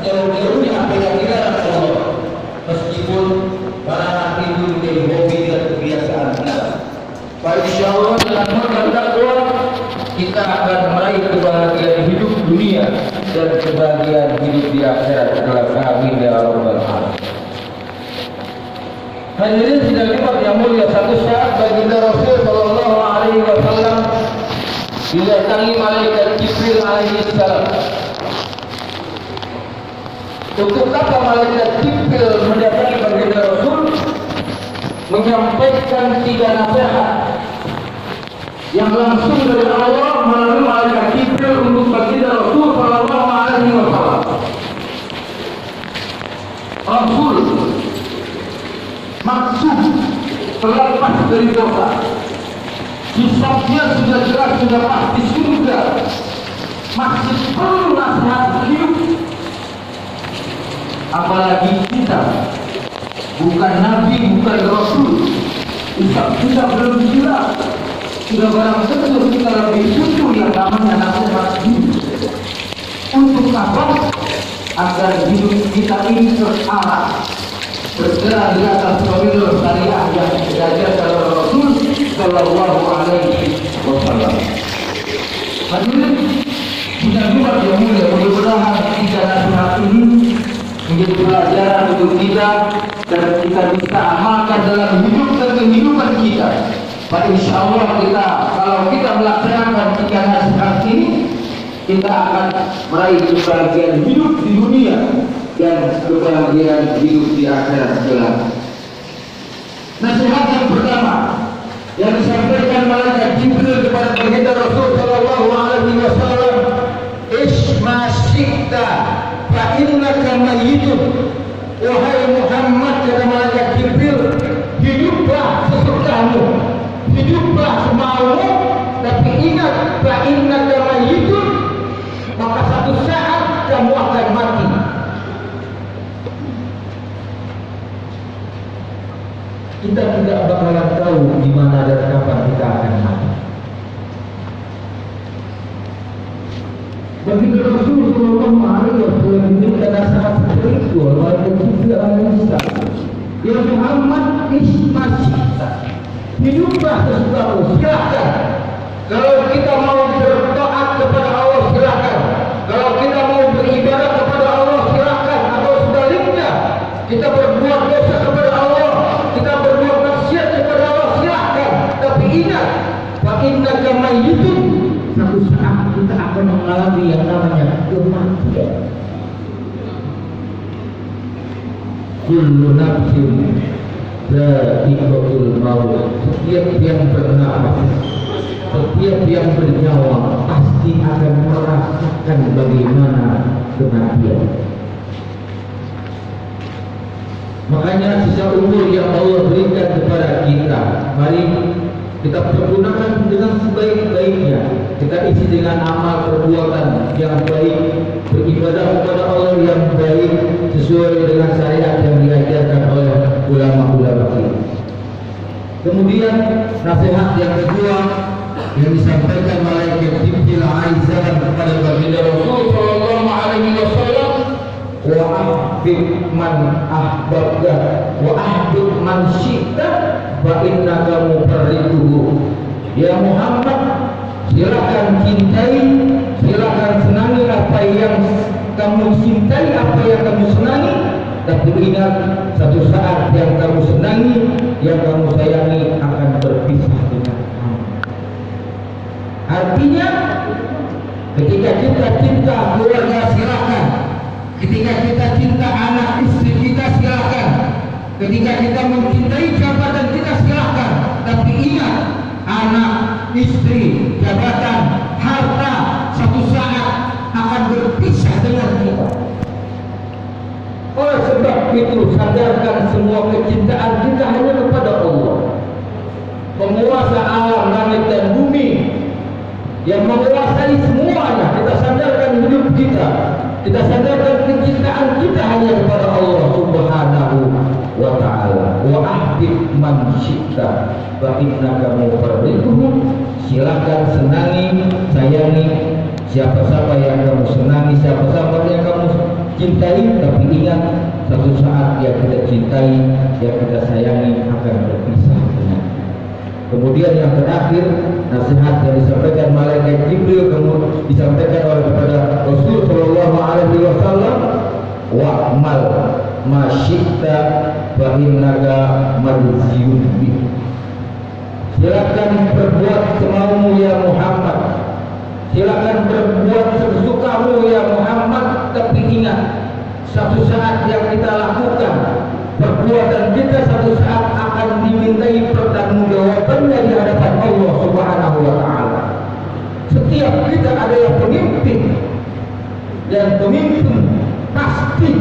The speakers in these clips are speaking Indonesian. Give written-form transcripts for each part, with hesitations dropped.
sejauh-jauhnya apa yang dilarang Allah. Meskipun para anak itu menjadi hobi dan kebiasaan kita. Pak insya Allah dengan modal takwa kita akan meraih kebahagiaan hidup dunia dan kebahagiaan hidup di akhirat. Amin ya rabbal alamin. Hadirin sidang Jumat yang mulia, satu saat baginda Rasul sallallahu alaihi wasallam didatangi malaikat Jibril alaihi salam. Untuk apa malaikat Jibril mendatangi baginda Rasul? Menyampaikan 3 nasihat yang langsung dari Allah melalui malaikat Jibril untuk baginda Rasul sallallahu alaihi wasallam. Rasul maksud terlepas dari dosa, hisabnya sudah jelas, sudah pasti surga, masih perlu nasihat hidup. Apalagi kita bukan nabi, bukan rasul, hisab kita belum jelas, sudah barang tentu kita lebih butuh yang namanya nasihat hidup. Untuk apa? Agar hidup kita ini terarah, bergerak di atas koridor syariah yang diajarkan oleh Rasul sallallahu alaihi wasallam. Hadirin sidang Jumat yang mulia, mudah-mudahan 3 nasihat ini menjadi pelajaran untuk kita dan kita bisa amalkan dalam hidup dan kehidupan kita. Pada insya Allah kalau kita melaksanakan 3 nasihat ini, kita akan meraih kebahagiaan hidup di dunia dan kebahagiaan hidup di akhirat kelak. Nasihat yang pertama yang disampaikan malaikat Jibril kepada baginda Rasul sallallahu alaihi wasallam, "Isma syi'ta fa innaka mayyitun." Wahai Muhammad, kata malaikat Jibril, hiduplah sesukamu, hiduplah semaumu, tapi ingat fa innaka mayyitun, maka satu saat kamu akan mati. Kita tidak bakalan tahu di mana dan kapan kita akan mati. Bagi Rasul sallallahu alaihi wasallam ini nasihat seperti itu oleh Jibril alaihi salam. Ya Muhammad, ismasyita, hiduplah sesukamu, silakan. Kalau kita mau bertaat kepada Allah, silakan. Kalau kita mau beribadah kepada Allah, silakan. Atau sebaliknya, kita berbuat dosa kepada Allah, kita berbuat maksiat kepada Allah, silakan. Tapi ingat, fa innaka mayyitun, satu saat kita akan mengalami yang namanya kematian. Kullu nafsin dha'iqatul maut. Setiap yang bernafas, setiap yang bernyawa pasti akan merasakan bagaimana kematian. Makanya sisa umur yang Allah berikan kepada kita, mari kita pergunakan dengan sebaik-baiknya. Kita isi dengan amal perbuatan yang baik, beribadah kepada Allah yang baik sesuai dengan syariat yang diajarkan oleh ulama-ulama kita. Kemudian nasihat yang kedua yang disampaikan malaikat Jibril alaihi salam kepada baginda Rasul sallallahu alaihi wasallam, wa ahbib man ahbabta wa ahbib man syi'ta fa innaka mufarriquhu. Ya Muhammad, silakan cintai, silakan senangi apa yang kamu cintai, apa yang kamu senangi, tapi ingat satu saat yang kamu senangi, yang kamu sayangi akan berpisah dengan kamu. Artinya ketika kita cinta keluarga, silakan. Ketika kita cinta anak istri kita, silakan. Ketika kita mencintai jabatan kita, silakan. Tapi ingat, anak, istri, jabatan, harta satu saat akan berpisah dengan kita. Oleh sebab itu, sadarkan semua kecintaan kita hanya kepada Allah, penguasa alam langit dan bumi, yang menguasai semuanya. Kita sadarkan hidup kita, kita sadarkan kecintaan kita hanya kepada Allah Subhanahu wa ta'ala. Wa ahbib man syi'ta fa innaka mufarriquhu. Silakan senangi, sayangi siapa-siapa yang kamu senangi, siapa-siapa yang kamu cintai, tapi ingat satu saat yang kita cintai, yang kita sayangi akan berpisah dengan. Kemudian yang terakhir, nasihat yang disampaikan malaikat Jibril kemudian disampaikan oleh kepada Rasul Shallallahu Alaihi Wasallam, wa'mal ma syi'ta fa innaka majziyun bih. Silakan berbuat semaumu ya Muhammad, silakan berbuat sesukamu ya Muhammad, tapi ingat satu saat yang kita lakukan perbuatan kita satu saat akan dimintai pertanggungjawabannya di hadapan Allah Subhanahu wa taala. Setiap kita adalah pemimpin, dan pemimpin pasti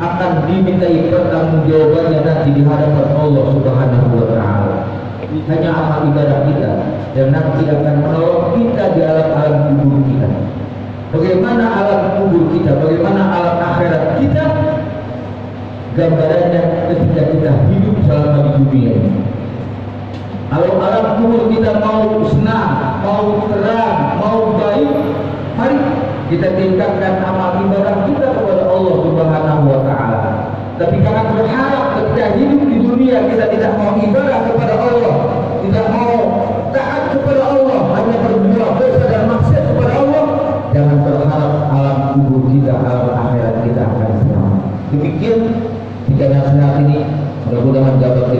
akan dimintai pertanggungjawabannya nanti di hadapan Allah Subhanahu wa taala. Hanya amal ibadah kita yang nanti akan menolong kita di alam kubur kita. Bagaimana alam kubur kita, bagaimana alam akhirat kita, gambarannya ketika kita hidup selama di dunia ini. Kalau alam kubur kita mau senang, mau terang, mau baik, mari kita tingkatkan amal ibadah kita kepada Allah Subhanahu wa taala. Tapi jangan berharap ketika hidup di dunia kita tidak mau ibadah kepada Allah, tidak mau taat kepada Allah, hanya berbuat dosa dan maksiat kepada Allah. Jangan berharap alam kubur kita, alam akhirat kita akan selamat. Demikian tiga nasihat ini mudah-mudahan dapat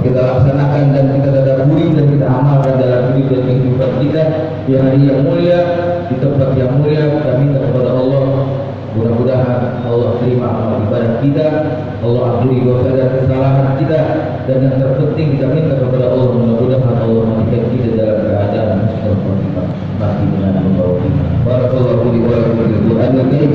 kita laksanakan dan kita tadaburi dan kita amalkan dalam hidup dan kehidupan kita di hari yang mulia, di tempat yang mulia. Kita minta kepada Allah, mudah-mudahan Allah terima amal ibadah kita, Allah ampuni dosa dan kesalahan kita, dan yang terpenting kita minta kepada Allah, mudah-mudahan Allah menjadikan kita dalam keadaan husnul khotimah, mati dengan membawa iman. Barakallahu li wa lakum bil Qur'anil karim.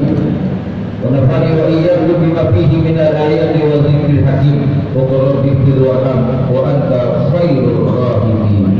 Wa nafa'ani wa iyyakum bima fihi min al-ayati wa dzikril hakim. Wa qul rabbi ighfir warham wa anta khairur rahimin.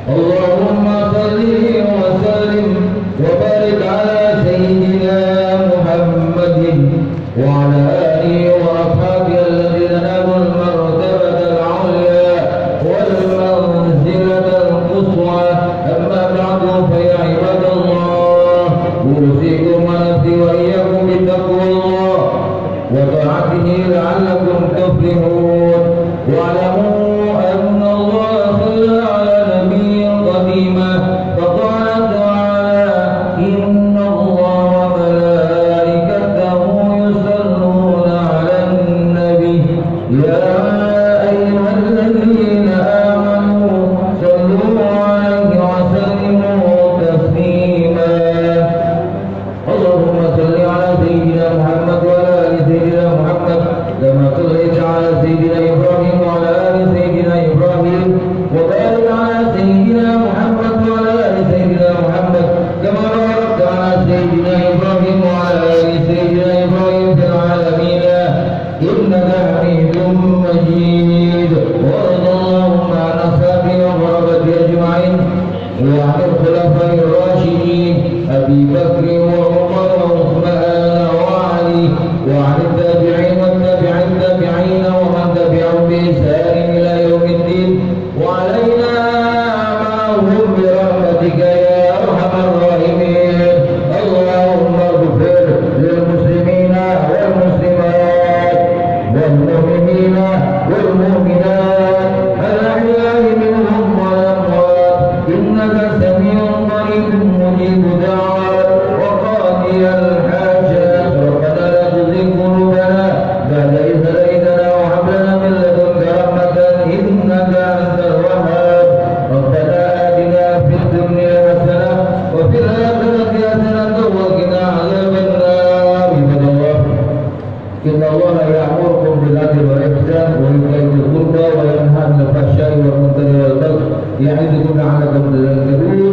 Allahumma salli wa sallim ya'idukum la'allakum tadhakkarun.